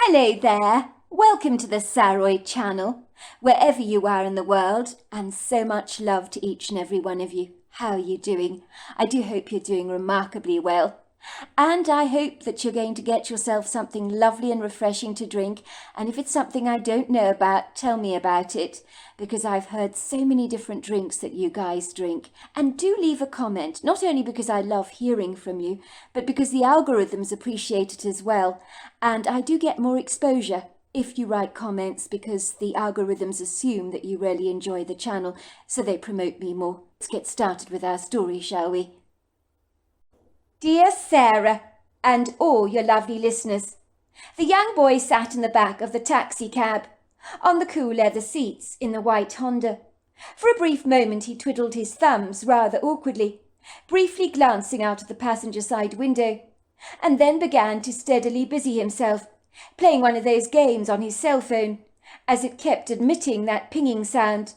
Hello there, welcome to the Saroy channel, wherever you are in the world, and so much love to each and every one of you. How are you doing? I do hope you're doing remarkably well. And I hope that you're going to get yourself something lovely and refreshing to drink. And if it's something I don't know about, tell me about it, because I've heard so many different drinks that you guys drink. And do leave a comment, not only because I love hearing from you, but because the algorithms appreciate it as well. And I do get more exposure if you write comments, because the algorithms assume that you really enjoy the channel, so they promote me more. Let's get started with our story, shall we? Dear Sarah, and all your lovely listeners, the young boy sat in the back of the taxi cab, on the cool leather seats in the white Honda. For a brief moment he twiddled his thumbs rather awkwardly, briefly glancing out of the passenger side window, and then began to steadily busy himself, playing one of those games on his cell phone, as it kept emitting that pinging sound.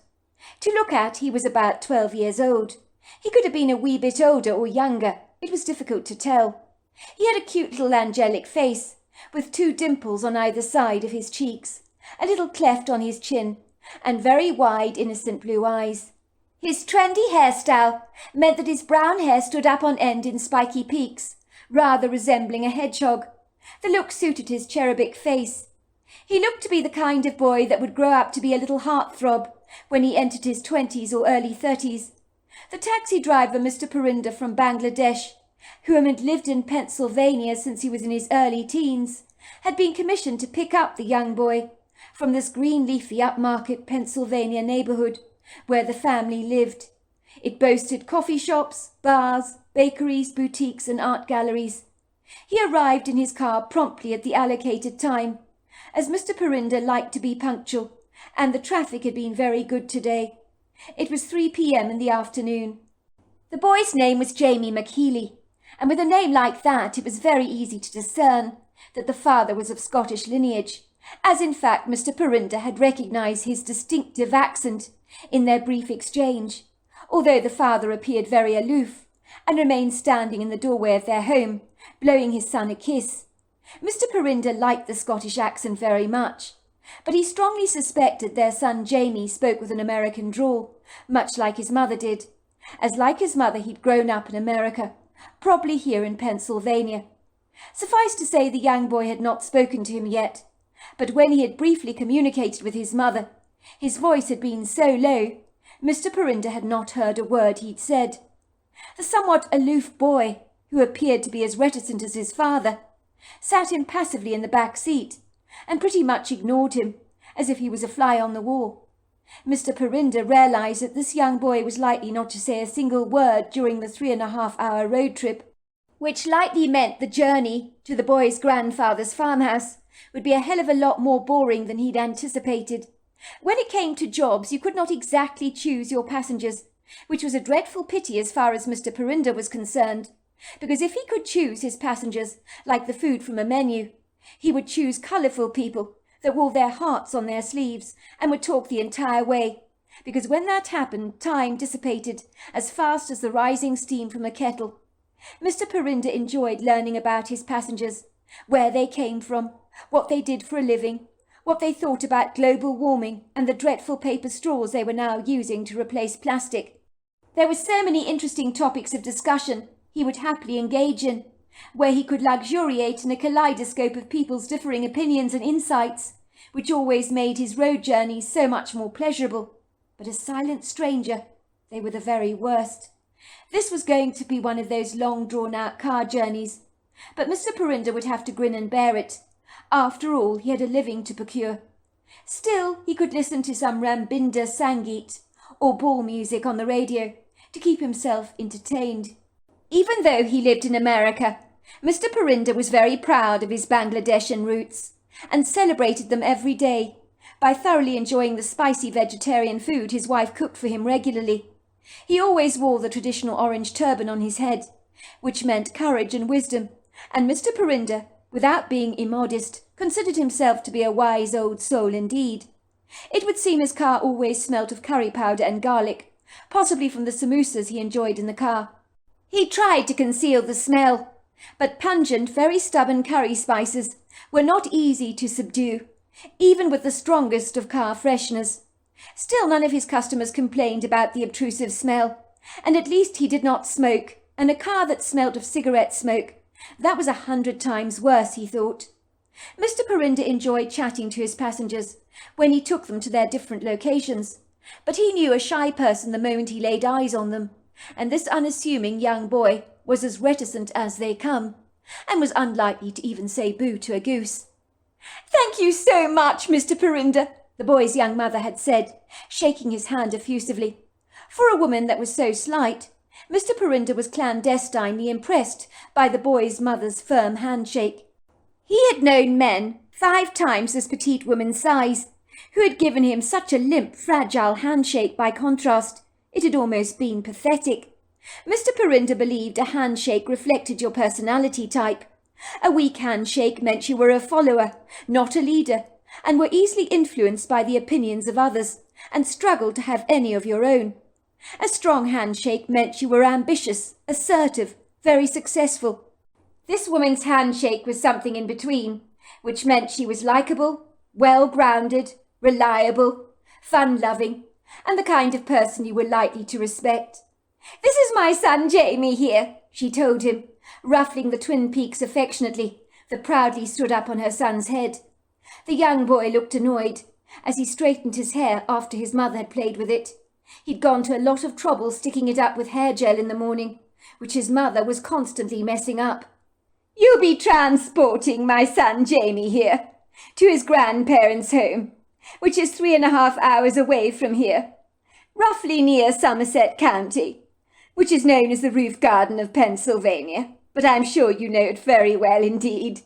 To look at, he was about 12 years old. He could have been a wee bit older or younger. It was difficult to tell. He had a cute little angelic face, with 2 dimples on either side of his cheeks, a little cleft on his chin, and very wide, innocent blue eyes. His trendy hairstyle meant that his brown hair stood up on end in spiky peaks, rather resembling a hedgehog. The look suited his cherubic face. He looked to be the kind of boy that would grow up to be a little heartthrob when he entered his 20s or early 30s. The taxi driver, Mr. Prt1 from Bangladesh, who had lived in Pennsylvania since he was in his early teens, had been commissioned to pick up the young boy from this green leafy upmarket Pennsylvania neighborhood where the family lived. It boasted coffee shops, bars, bakeries, boutiques, and art galleries. He arrived in his car promptly at the allocated time, as Mr. Prt1 liked to be punctual, and the traffic had been very good today. It was 3 p.m. in the afternoon. The boy's name was Jamie McHealy, and with a name like that it was very easy to discern that the father was of Scottish lineage, as in fact Mr. Prt1 had recognised his distinctive accent in their brief exchange, although the father appeared very aloof and remained standing in the doorway of their home, blowing his son a kiss. Mr. Prt1 liked the Scottish accent very much, but he strongly suspected their son Jamie spoke with an American drawl, much like his mother did, as like his mother he'd grown up in America, probably here in Pennsylvania. Suffice to say the young boy had not spoken to him yet, but when he had briefly communicated with his mother, his voice had been so low, Mr. Prt1 had not heard a word he'd said. The somewhat aloof boy, who appeared to be as reticent as his father, sat impassively in the back seat, and pretty much ignored him, as if he was a fly on the wall. Mr. Prt1 realised that this young boy was likely not to say a single word during the 3.5-hour road trip, which likely meant the journey to the boy's grandfather's farmhouse would be a hell of a lot more boring than he'd anticipated. When it came to jobs, you could not exactly choose your passengers, which was a dreadful pity as far as Mr. Prt1 was concerned, because if he could choose his passengers like the food from a menu, he would choose colourful people that wore their hearts on their sleeves and would talk the entire way, because when that happened, time dissipated as fast as the rising steam from a kettle. Mr. Prt1 enjoyed learning about his passengers, where they came from, what they did for a living, what they thought about global warming and the dreadful paper straws they were now using to replace plastic. There were so many interesting topics of discussion he would happily engage in, where he could luxuriate in a kaleidoscope of people's differing opinions and insights, which always made his road journeys so much more pleasurable. But a silent stranger, they were the very worst. This was going to be one of those long drawn-out car journeys, but Mr. Prt1 would have to grin and bear it. After all, he had a living to procure. Still, he could listen to some Rambinder Sangeet or ball music on the radio to keep himself entertained. Even though he lived in America, Mr. Prt1 was very proud of his Bangladeshan roots and celebrated them every day by thoroughly enjoying the spicy vegetarian food his wife cooked for him regularly. He always wore the traditional orange turban on his head, which meant courage and wisdom, and Mr. Prt1, without being immodest, considered himself to be a wise old soul indeed. It would seem his car always smelt of curry powder and garlic, possibly from the samosas he enjoyed in the car. He tried to conceal the smell, But pungent, very stubborn curry spices were not easy to subdue, even with the strongest of car fresheners. Still, none of his customers complained about the obtrusive smell, and at least he did not smoke, and a car that smelt of cigarette smoke, that was 100 times worse, he thought. Mr. Prinda enjoyed chatting to his passengers when he took them to their different locations, but he knew a shy person the moment he laid eyes on them, and this unassuming young boy was as reticent as they come, and was unlikely to even say boo to a goose. "Thank you so much, Mr. Prinda," the boy's young mother had said, shaking his hand effusively. For a woman that was so slight, Mr. Prinda was clandestinely impressed by the boy's mother's firm handshake. He had known men 5 times this petite woman's size, who had given him such a limp, fragile handshake by contrast, it had almost been pathetic. Mr. Prinda believed a handshake reflected your personality type. A weak handshake meant you were a follower, not a leader, and were easily influenced by the opinions of others, and struggled to have any of your own. A strong handshake meant you were ambitious, assertive, very successful. This woman's handshake was something in between, which meant she was likeable, well-grounded, reliable, fun-loving, and the kind of person you were likely to respect. "This is my son Jamie here," she told him, ruffling the twin peaks affectionately that proudly stood up on her son's head. The young boy looked annoyed as he straightened his hair after his mother had played with it. He'd gone to a lot of trouble sticking it up with hair gel in the morning, which his mother was constantly messing up. "You'll be transporting my son Jamie here to his grandparents' home, which is 3.5 hours away from here, roughly near Somerset County, which is known as the roof garden of Pennsylvania, but I'm sure you know it very well indeed.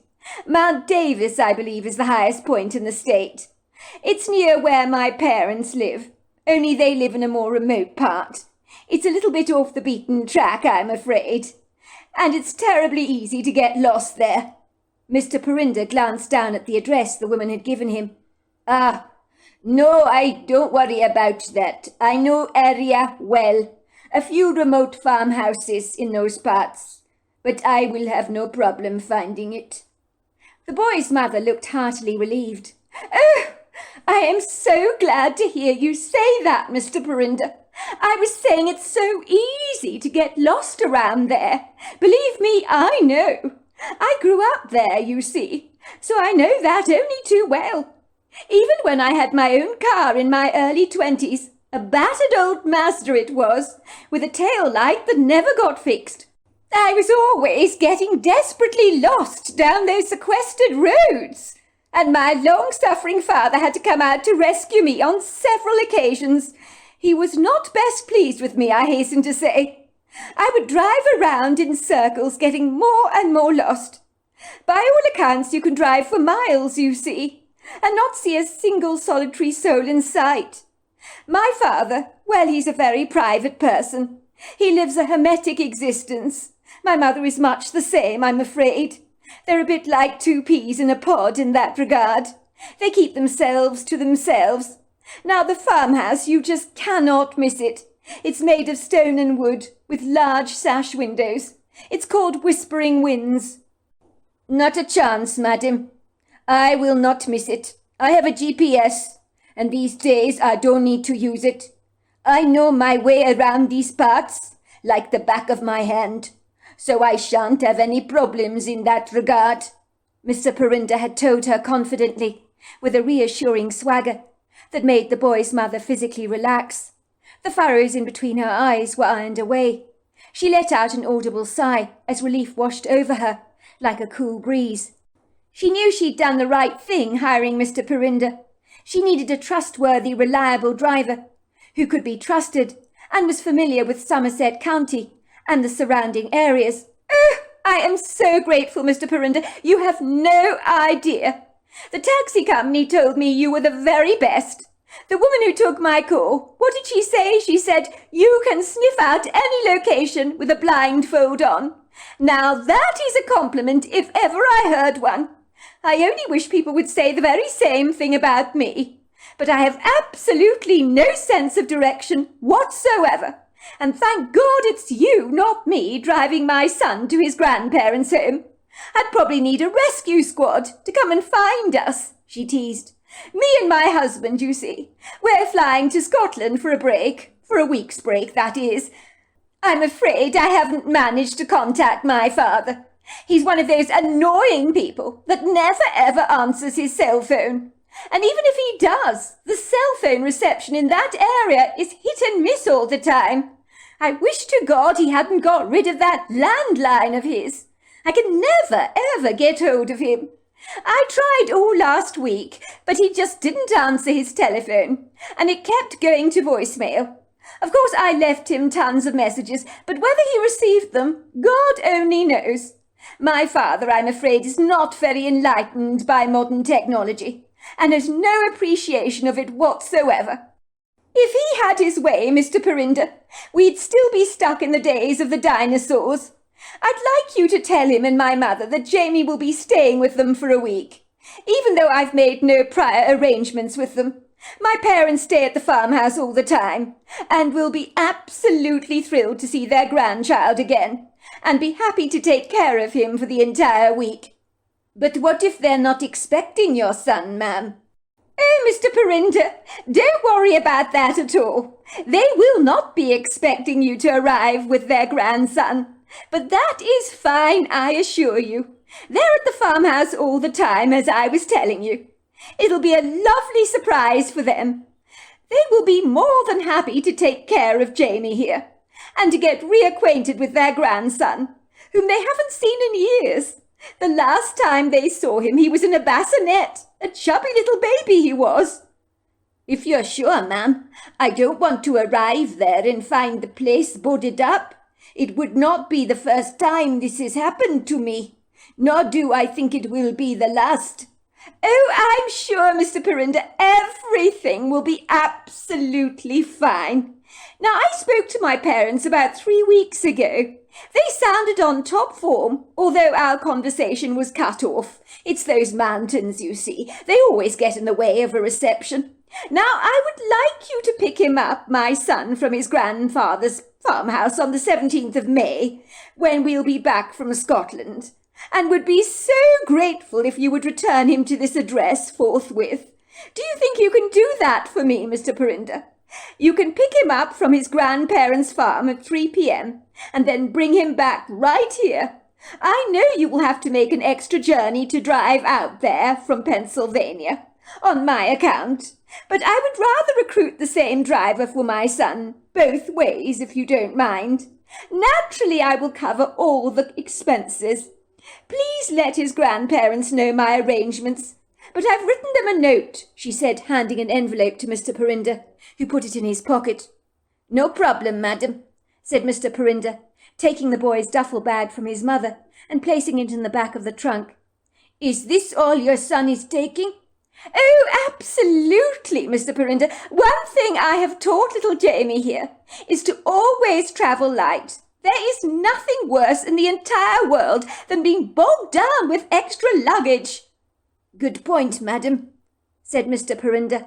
Mount Davis, I believe, is the highest point in the state. It's near where my parents live, only they live in a more remote part. It's a little bit off the beaten track, I'm afraid, and it's terribly easy to get lost there." Mr. Prinda glanced down at the address the woman had given him. "Ah, no, I don't worry about that. I know area well. A few remote farmhouses in those parts, but I will have no problem finding it." The boy's mother looked heartily relieved. "Oh, I am so glad to hear you say that, Mr. Prinda. I was saying it's so easy to get lost around there. Believe me, I know. I grew up there, you see, so I know that only too well. Even when I had my own car in my early 20s, a battered old Mazda it was, with a tail light that never got fixed, I was always getting desperately lost down those sequestered roads, and my long-suffering father had to come out to rescue me on several occasions. He was not best pleased with me, I hasten to say. I would drive around in circles, getting more and more lost. By all accounts, you can drive for miles, you see, and not see a single solitary soul in sight. My father, well, he's a very private person. He lives a hermetic existence. My mother is much the same, I'm afraid. They're a bit like 2 peas in a pod in that regard. They keep themselves to themselves. Now, the farmhouse, you just cannot miss it. It's made of stone and wood, with large sash windows. It's called Whispering Winds." "Not a chance, madam. I will not miss it. I have a GPS, and these days I don't need to use it. I know my way around these parts like the back of my hand, so I shan't have any problems in that regard," Mr. Prinda had told her confidently, with a reassuring swagger that made the boy's mother physically relax. The furrows in between her eyes were ironed away. She let out an audible sigh as relief washed over her like a cool breeze. She knew she'd done the right thing hiring Mr. Prinda. She needed a trustworthy, reliable driver who could be trusted and was familiar with Somerset County and the surrounding areas. "Oh, I am so grateful, Mr. Prinda. You have no idea. The taxi company told me you were the very best. The woman who took my call, what did she say? She said, 'You can sniff out any location with a blindfold on.' Now that is a compliment if ever I heard one. I only wish people would say the very same thing about me. But I have absolutely no sense of direction whatsoever, And thank God it's you, not me, driving my son to his grandparents' home. I'd probably need a rescue squad to come and find us," she teased. "Me and my husband, you see. We're flying to Scotland for a break. For a week's break, that is. I'm afraid I haven't managed to contact my father. He's one of those annoying people that never ever answers his cell phone. And even if he does, the cell phone reception in that area is hit and miss all the time. I wish to God he hadn't got rid of that landline of his. I can never, ever get hold of him. I tried all last week, but he just didn't answer his telephone, and it kept going to voicemail. Of course, I left him tons of messages, but whether he received them, God only knows. My father, I'm afraid, is not very enlightened by modern technology, and has no appreciation of it whatsoever. If he had his way, Mr. Prt1, we'd still be stuck in the days of the dinosaurs. I'd like you to tell him and my mother that Jamie will be staying with them for a week, even though I've made no prior arrangements with them. My parents stay at the farmhouse all the time, and will be absolutely thrilled to see their grandchild again, and be happy to take care of him for the entire week." "But what if they're not expecting your son, ma'am?" "Oh, Mr. Prt1, don't worry about that at all. They will not be expecting you to arrive with their grandson. But that is fine, I assure you. They're at the farmhouse all the time, as I was telling you. It'll be a lovely surprise for them. They will be more than happy to take care of Jamie here, and to get reacquainted with their grandson, whom they haven't seen in years. The last time they saw him, he was in a bassinet, a chubby little baby he was." "If you're sure, ma'am, I don't want to arrive there and find the place boarded up. It would not be the first time this has happened to me, nor do I think it will be the last." "Oh, I'm sure, Mr. Prt1, everything will be absolutely fine. Now, I spoke to my parents about 3 weeks ago. They sounded on top form, although our conversation was cut off. It's those mountains, you see. They always get in the way of a reception. Now, I would like you to pick him up, my son, from his grandfather's farmhouse on the 17th of May, when we'll be back from Scotland, and would be so grateful if you would return him to this address forthwith. Do you think you can do that for me, Mr. Prt1? You can pick him up from his grandparents' farm at 3 p.m. and then bring him back right here. I know you will have to make an extra journey to drive out there from Pennsylvania, on my account, but I would rather recruit the same driver for my son, both ways, if you don't mind. Naturally, I will cover all the expenses. Please let his grandparents know my arrangements. But I've written them a note," she said, handing an envelope to Mr. Prt1, who put it in his pocket. "No problem, madam," said Mr. Prt1, taking the boy's duffel bag from his mother and placing it in the back of the trunk. "Is this all your son is taking?" "Oh, absolutely, Mr. Prt1. One thing I have taught little Jamie here is to always travel light. There is nothing worse in the entire world than being bogged down with extra luggage." "Good point, madam," said Mr. Prt1.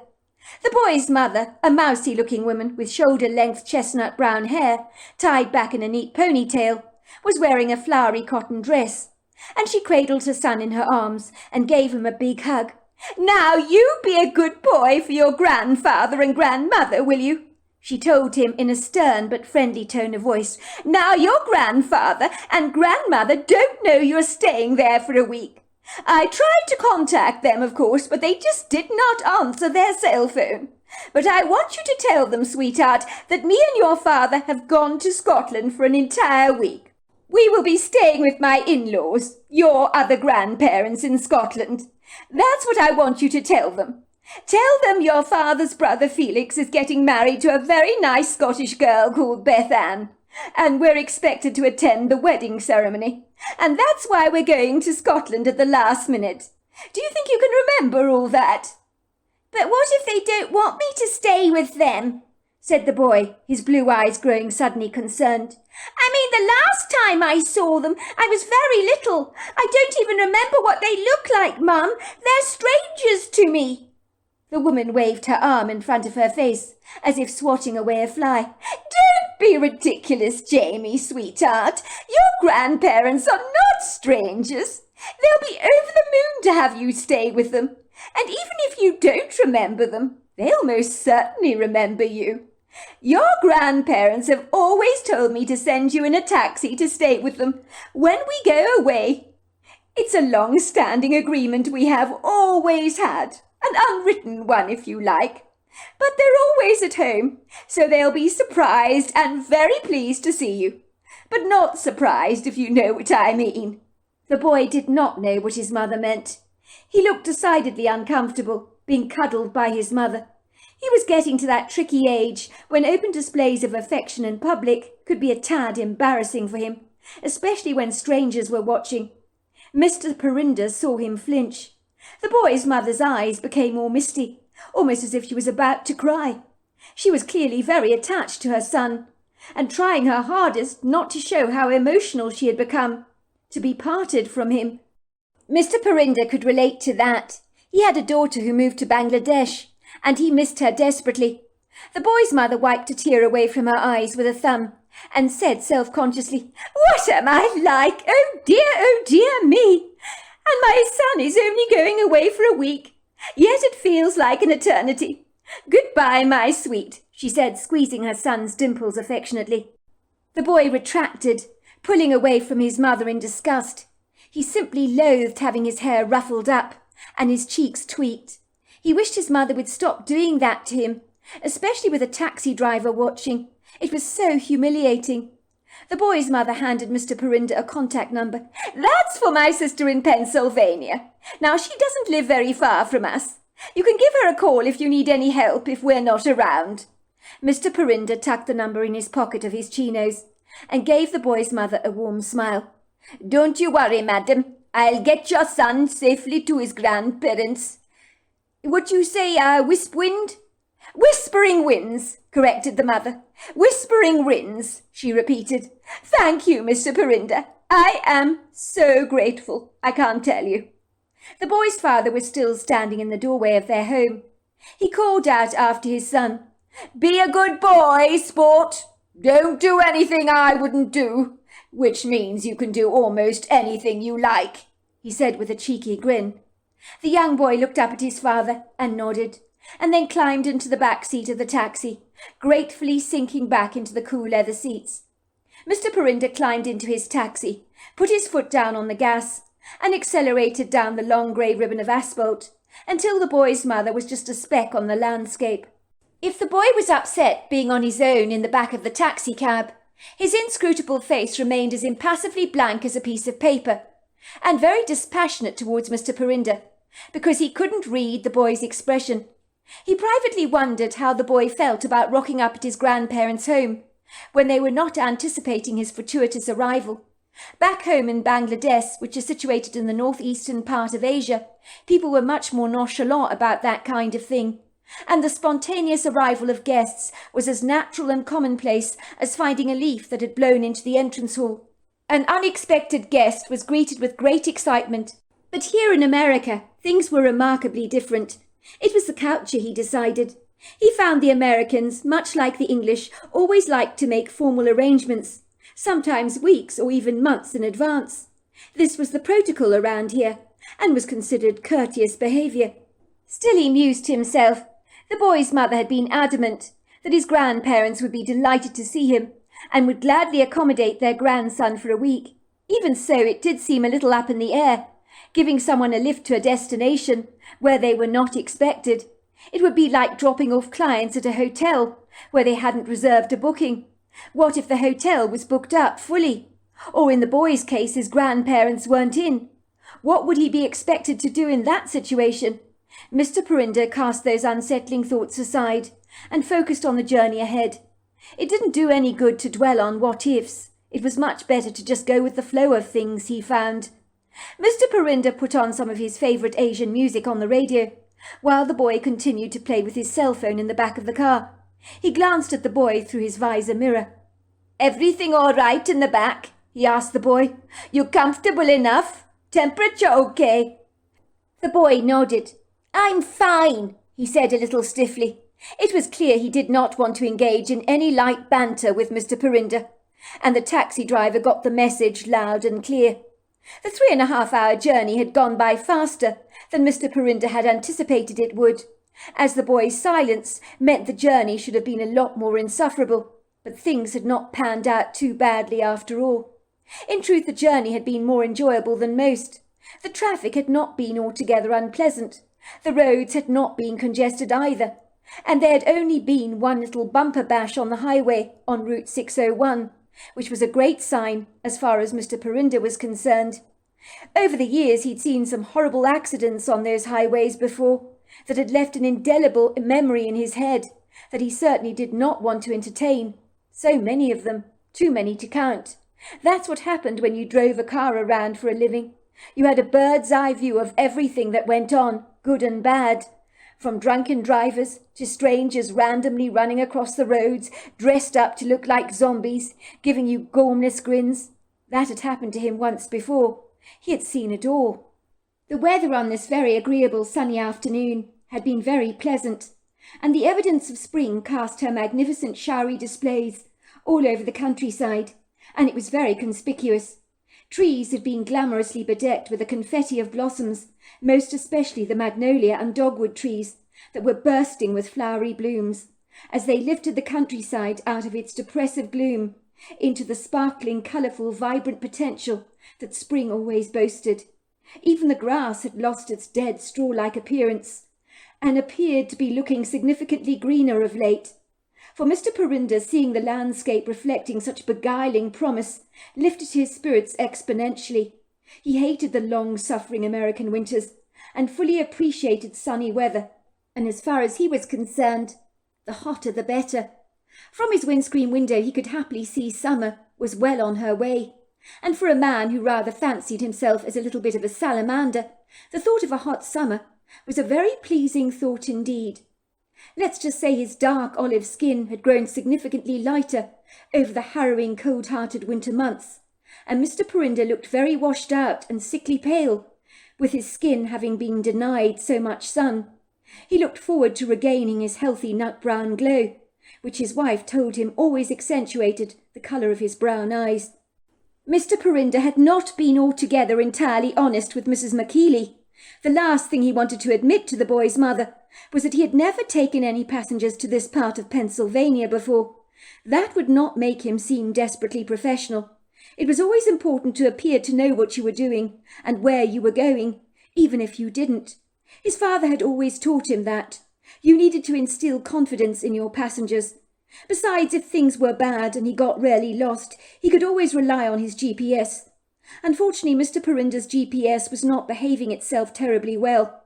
The boy's mother, a mousy-looking woman with shoulder-length chestnut brown hair, tied back in a neat ponytail, was wearing a flowery cotton dress, and she cradled her son in her arms and gave him a big hug. "Now you be a good boy for your grandfather and grandmother, will you?" she told him in a stern but friendly tone of voice. "Now your grandfather and grandmother don't know you're staying there for a week. I tried to contact them, of course, but they just did not answer their cell phone. But I want you to tell them, sweetheart, that me and your father have gone to Scotland for an entire week. We will be staying with my in-laws, your other grandparents in Scotland. That's what I want you to tell them. Tell them your father's brother Felix is getting married to a very nice Scottish girl called Beth Ann, and we're expected to attend the wedding ceremony. And that's why we're going to Scotland at the last minute. Do you think you can remember all that?" "But what if they don't want me to stay with them?" said the boy, his blue eyes growing suddenly concerned. "I mean, the last time I saw them, I was very little. I don't even remember what they look like, Mum. They're strangers to me." The woman waved her arm in front of her face, as if swatting away a fly. "Don't be ridiculous, Jamie, sweetheart. Your grandparents are not strangers. They'll be over the moon to have you stay with them. And even if you don't remember them, they'll most certainly remember you. Your grandparents have always told me to send you in a taxi to stay with them when we go away. It's a long-standing agreement we have always had, an unwritten one if you like. But they're always at home, so they'll be surprised and very pleased to see you. But not surprised, if you know what I mean." The boy did not know what his mother meant. He looked decidedly uncomfortable, being cuddled by his mother. He was getting to that tricky age when open displays of affection in public could be a tad embarrassing for him, especially when strangers were watching. Mr. Prt1 saw him flinch. The boy's mother's eyes became more misty, almost as if she was about to cry. She was clearly very attached to her son, and trying her hardest not to show how emotional she had become, to be parted from him. Mr. Prt1 could relate to that. He had a daughter who moved to Bangladesh, and he missed her desperately. The boy's mother wiped a tear away from her eyes with a thumb, and said self-consciously, "What am I like? Oh dear me! And my son is only going away for a week, yet it feels like an eternity. Goodbye, my sweet," she said, squeezing her son's dimples affectionately. The boy retracted, pulling away from his mother in disgust. He simply loathed having his hair ruffled up and his cheeks tweaked. He wished his mother would stop doing that to him, especially with a taxi driver watching. It was so humiliating. The boy's mother handed Mr. Prt1 a contact number. "That's for my sister in Pennsylvania. Now, she doesn't live very far from us. You can give her a call if you need any help if we're not around." Mr. Prt1 tucked the number in his pocket of his chinos and gave the boy's mother a warm smile. "Don't you worry, madam. I'll get your son safely to his grandparents." "Would you say Wind?" "Whispering Winds," corrected the mother. "Whispering Winds," she repeated. "Thank you, Mr. Prt1. I am so grateful, I can't tell you." The boy's father was still standing in the doorway of their home. He called out after his son, "Be a good boy, sport. Don't do anything I wouldn't do, which means you can do almost anything you like," he said with a cheeky grin. The young boy looked up at his father and nodded, and then climbed into the back seat of the taxi, gratefully sinking back into the cool leather seats. Mr. Prt1 climbed into his taxi, put his foot down on the gas, and accelerated down the long grey ribbon of asphalt, until the boy's mother was just a speck on the landscape. If the boy was upset being on his own in the back of the taxicab, his inscrutable face remained as impassively blank as a piece of paper, and very dispassionate towards Mr. Prt1, because he couldn't read the boy's expression. He privately wondered how the boy felt about rocking up at his grandparents' home, when they were not anticipating his fortuitous arrival. Back home in Bangladesh, which is situated in the northeastern part of Asia, people were much more nonchalant about that kind of thing, and the spontaneous arrival of guests was as natural and commonplace as finding a leaf that had blown into the entrance hall. An unexpected guest was greeted with great excitement, but here in America things were remarkably different. It was the culture, he decided. He found the Americans, much like the English, always liked to make formal arrangements, sometimes weeks or even months in advance. This was the protocol around here, and was considered courteous behaviour. Still he mused to himself. The boy's mother had been adamant that his grandparents would be delighted to see him, and would gladly accommodate their grandson for a week. Even so, it did seem a little up in the air, giving someone a lift to a destination where they were not expected. It would be like dropping off clients at a hotel where they hadn't reserved a booking. What if the hotel was booked up fully? Or in the boy's case, his grandparents weren't in? What would he be expected to do in that situation? Mr. Prt1 cast those unsettling thoughts aside and focused on the journey ahead. It didn't do any good to dwell on what-ifs. It was much better to just go with the flow of things, he found. Mr. Prt1 put on some of his favourite Asian music on the radio, while the boy continued to play with his cell phone in the back of the car. He glanced at the boy through his visor mirror. "Everything all right in the back?" he asked the boy. "You comfortable enough? Temperature okay?" The boy nodded. "I'm fine," he said a little stiffly. It was clear he did not want to engage in any light banter with Mr. Prt1, and the taxi driver got the message loud and clear. The 3.5-hour journey had gone by faster than Mr. Prt1 had anticipated it would, as the boy's silence meant the journey should have been a lot more insufferable, but things had not panned out too badly after all. In truth, the journey had been more enjoyable than most. The traffic had not been altogether unpleasant. The roads had not been congested either, and there had only been one little bumper bash on the highway on Route 601, which was a great sign as far as Mr. Prt1 was concerned. Over the years he'd seen some horrible accidents on those highways before that had left an indelible memory in his head that he certainly did not want to entertain. So many of them, too many to count. That's what happened when you drove a car around for a living. You had a bird's eye view of everything that went on, good and bad, from drunken drivers to strangers randomly running across the roads, dressed up to look like zombies, giving you gormless grins. That had happened to him once before. He had seen it all. The weather on this very agreeable sunny afternoon had been very pleasant, and the evidence of spring cast her magnificent showery displays all over the countryside, and it was very conspicuous. Trees had been glamorously bedecked with a confetti of blossoms, most especially the magnolia and dogwood trees that were bursting with flowery blooms, as they lifted the countryside out of its depressive gloom into the sparkling, colourful, vibrant potential that spring always boasted. Even the grass had lost its dead straw-like appearance, and appeared to be looking significantly greener of late. For Mr. Prt1, seeing the landscape reflecting such beguiling promise, lifted his spirits exponentially. He hated the long-suffering American winters, and fully appreciated sunny weather, and as far as he was concerned, the hotter the better. From his windscreen window he could happily see summer was well on her way, and for a man who rather fancied himself as a little bit of a salamander, the thought of a hot summer was a very pleasing thought indeed. Let's just say his dark olive skin had grown significantly lighter over the harrowing, cold-hearted winter months, and Mr. Prt1 looked very washed out and sickly pale, with his skin having been denied so much sun. He looked forward to regaining his healthy nut-brown glow, which his wife told him always accentuated the colour of his brown eyes. Mr. Prt1 had not been altogether entirely honest with Mrs. McKeely. The last thing he wanted to admit to the boy's mother was that he had never taken any passengers to this part of Pennsylvania before. That would not make him seem desperately professional. It was always important to appear to know what you were doing and where you were going, even if you didn't. His father had always taught him that. You needed to instill confidence in your passengers. Besides, if things were bad and he got really lost, he could always rely on his GPS. Unfortunately, Mr. Prt1's GPS was not behaving itself terribly well.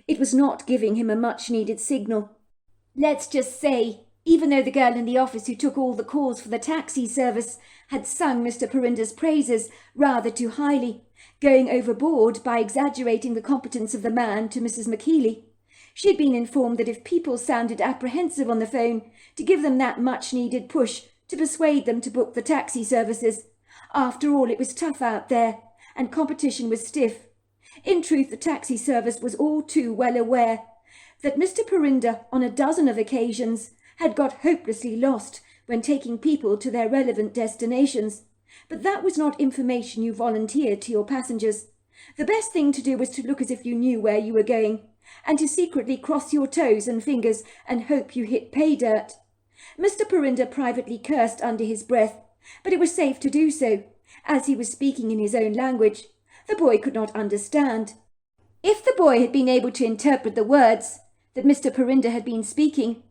It was not giving him a much-needed signal. Let's just say, even though the girl in the office who took all the calls for the taxi service had sung Mr. Prt1's praises rather too highly, going overboard by exaggerating the competence of the man to Mrs. McKeely, she had been informed that if people sounded apprehensive on the phone, to give them that much-needed push to persuade them to book the taxi services. After all, it was tough out there, and competition was stiff. In truth, the taxi service was all too well aware that Mr. Prt1, on a dozen of occasions, had got hopelessly lost when taking people to their relevant destinations. But that was not information you volunteered to your passengers. The best thing to do was to look as if you knew where you were going, and to secretly cross your toes and fingers and hope you hit pay dirt. Mr. Prt1 privately cursed under his breath, but it was safe to do so, as he was speaking in his own language. The boy could not understand. If the boy had been able to interpret the words that Mr. Prt1 had been speaking,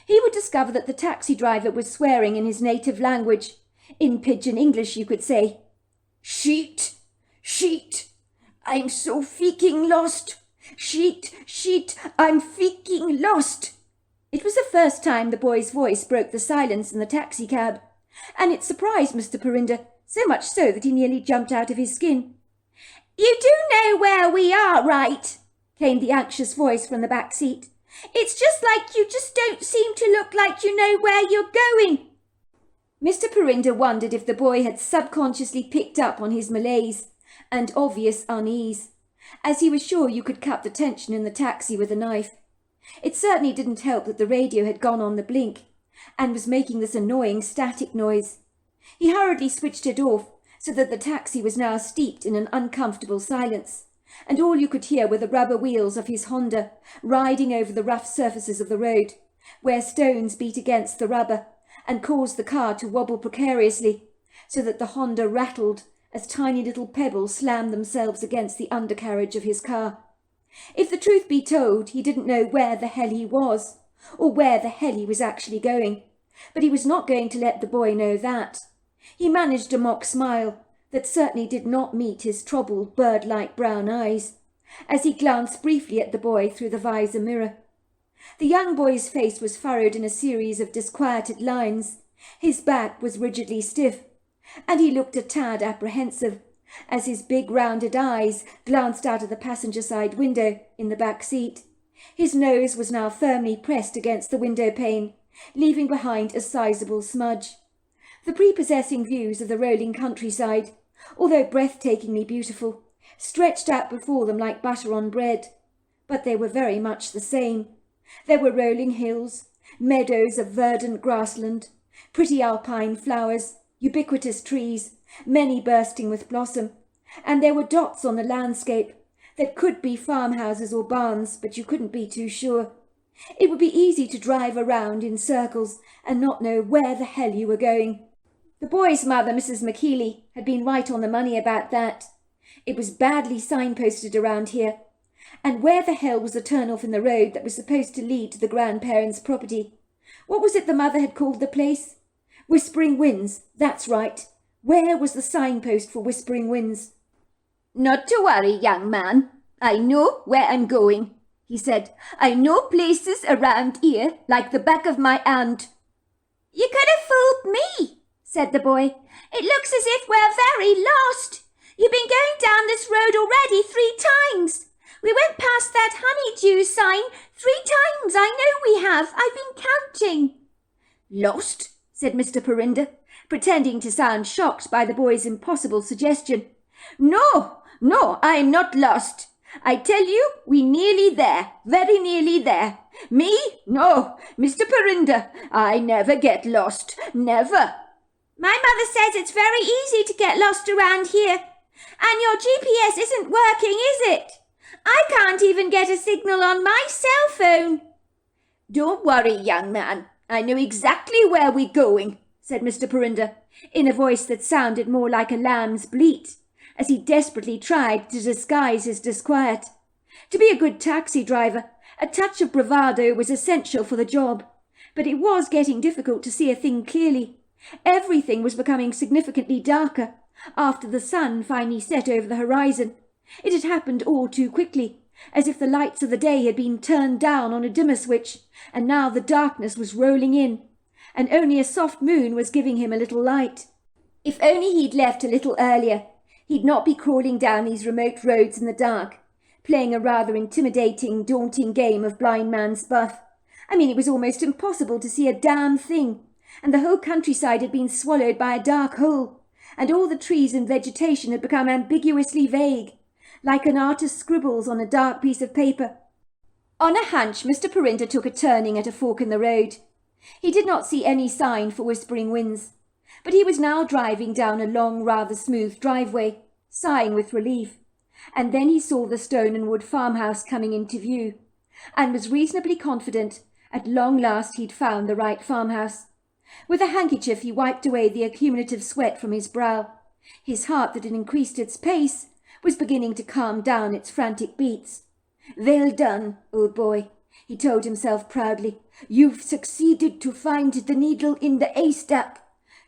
he would discover that the taxi driver was swearing in his native language, in pidgin English you could say. "Sheet! Sheet! I'm so feeking lost! Sheet! Sheet! I'm feeking lost!" It was the first time the boy's voice broke the silence in the taxicab, and it surprised Mr. Prt1, so much so that he nearly jumped out of his skin. "You do know where we are, right?" came the anxious voice from the back seat. "It's just like you just don't seem to look like you know where you're going." Mr. Prt1 wondered if the boy had subconsciously picked up on his malaise and obvious unease, as he was sure you could cut the tension in the taxi with a knife. It certainly didn't help that the radio had gone on the blink and was making this annoying static noise. He hurriedly switched it off so that the taxi was now steeped in an uncomfortable silence, and all you could hear were the rubber wheels of his Honda riding over the rough surfaces of the road, where stones beat against the rubber and caused the car to wobble precariously, so that the Honda rattled as tiny little pebbles slammed themselves against the undercarriage of his car. If the truth be told, he didn't know where the hell he was, or where the hell he was actually going, but he was not going to let the boy know that. He managed a mock smile that certainly did not meet his troubled, bird-like brown eyes, as he glanced briefly at the boy through the visor mirror. The young boy's face was furrowed in a series of disquieted lines. His back was rigidly stiff, and he looked a tad apprehensive, as his big rounded eyes glanced out of the passenger side window in the back seat. His nose was now firmly pressed against the window pane, leaving behind a sizable smudge. The prepossessing views of the rolling countryside, although breathtakingly beautiful, stretched out before them like butter on bread, but they were very much the same. There were rolling hills, meadows of verdant grassland, pretty alpine flowers, ubiquitous trees, many bursting with blossom, and there were dots on the landscape that could be farmhouses or barns, but you couldn't be too sure. It would be easy to drive around in circles and not know where the hell you were going. The boy's mother, Mrs. McKeely, had been right on the money about that. It was badly signposted around here, and where the hell was the turn-off in the road that was supposed to lead to the grandparents' property? What was it the mother had called the place? Whispering Winds, that's right. Where was the signpost for Whispering Winds? "Not to worry, young man. I know where I'm going," he said. "I know places around here like the back of my hand." "You could have fooled me," said the boy. "It looks as if we're very lost. You've been going down this road already 3 times. We went past that honeydew sign 3 times. I know we have. I've been counting." "Lost?" said Mr. Prt1, pretending to sound shocked by the boy's impossible suggestion. No, I'm not lost. I tell you, we're nearly there, very nearly there. Me? No, Mr. Prt1, I never get lost, never." "My mother says it's very easy to get lost around here. And your GPS isn't working, is it? I can't even get a signal on my cell phone." "Don't worry, young man. I know exactly where we're going," said Mr. Prt1, in a voice that sounded more like a lamb's bleat, as he desperately tried to disguise his disquiet. To be a good taxi driver, a touch of bravado was essential for the job, but it was getting difficult to see a thing clearly. Everything was becoming significantly darker after the sun finally set over the horizon. It had happened all too quickly, as if the lights of the day had been turned down on a dimmer switch, and now the darkness was rolling in, and only a soft moon was giving him a little light. If only he'd left a little earlier, he'd not be crawling down these remote roads in the dark, playing a rather intimidating, daunting game of blind man's buff. I mean, it was almost impossible to see a damn thing, and the whole countryside had been swallowed by a dark hole, and all the trees and vegetation had become ambiguously vague, like an artist scribbles on a dark piece of paper. On a hunch, Mr. Prt1 took a turning at a fork in the road. He did not see any sign for Whispering Winds, but he was now driving down a long, rather smooth driveway, sighing with relief, and then he saw the stone and wood farmhouse coming into view, and was reasonably confident at long last he'd found the right farmhouse. With a handkerchief he wiped away the accumulative sweat from his brow. His heart, that had increased its pace, was beginning to calm down its frantic beats. "Well done, old boy," he told himself proudly. "You've succeeded to find the needle in the haystack.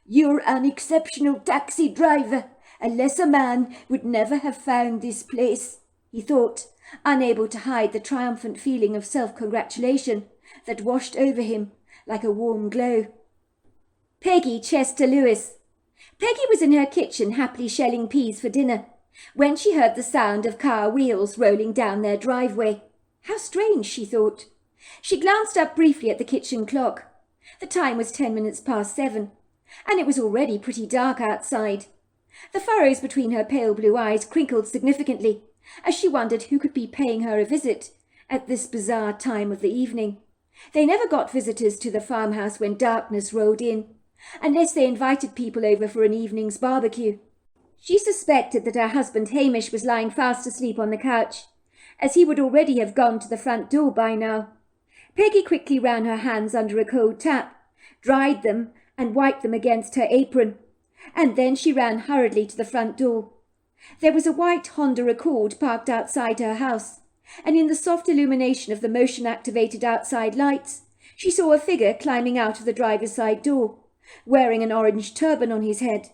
You're an exceptional taxi driver. A lesser man would never have found this place," he thought, unable to hide the triumphant feeling of self-congratulation that washed over him like a warm glow. Peggy Chester Lewis. Peggy was in her kitchen happily shelling peas for dinner, when she heard the sound of car wheels rolling down their driveway. How strange, she thought. She glanced up briefly at the kitchen clock. The time was 10 minutes past 7, and it was already pretty dark outside. The furrows between her pale blue eyes crinkled significantly, as she wondered who could be paying her a visit, at this bizarre time of the evening. They never got visitors to the farmhouse when darkness rolled in, unless they invited people over for an evening's barbecue. She suspected that her husband Hamish was lying fast asleep on the couch, as he would already have gone to the front door by now. Peggy quickly ran her hands under a cold tap, dried them, and wiped them against her apron, and then she ran hurriedly to the front door. There was a white Honda Accord parked outside her house, and in the soft illumination of the motion-activated outside lights, she saw a figure climbing out of the driver's side door, wearing an orange turban on his head.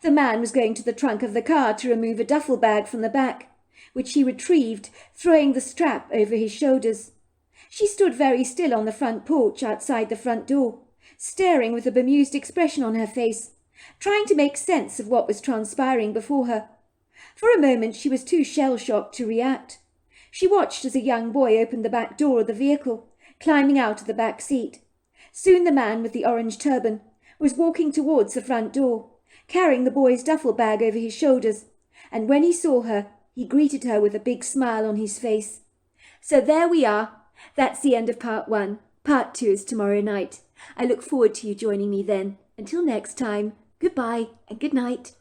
The man was going to the trunk of the car to remove a duffel bag from the back, which he retrieved, throwing the strap over his shoulders. She stood very still on the front porch outside the front door, staring with a bemused expression on her face, trying to make sense of what was transpiring before her. For a moment she was too shell-shocked to react. She watched as a young boy opened the back door of the vehicle, climbing out of the back seat. Soon the man with the orange turban was walking towards the front door, carrying the boy's duffel bag over his shoulders, and when he saw her, he greeted her with a big smile on his face. So there we are. That's the end of part 1. Part 2 is tomorrow night. I look forward to you joining me then. Until next time, goodbye and good night.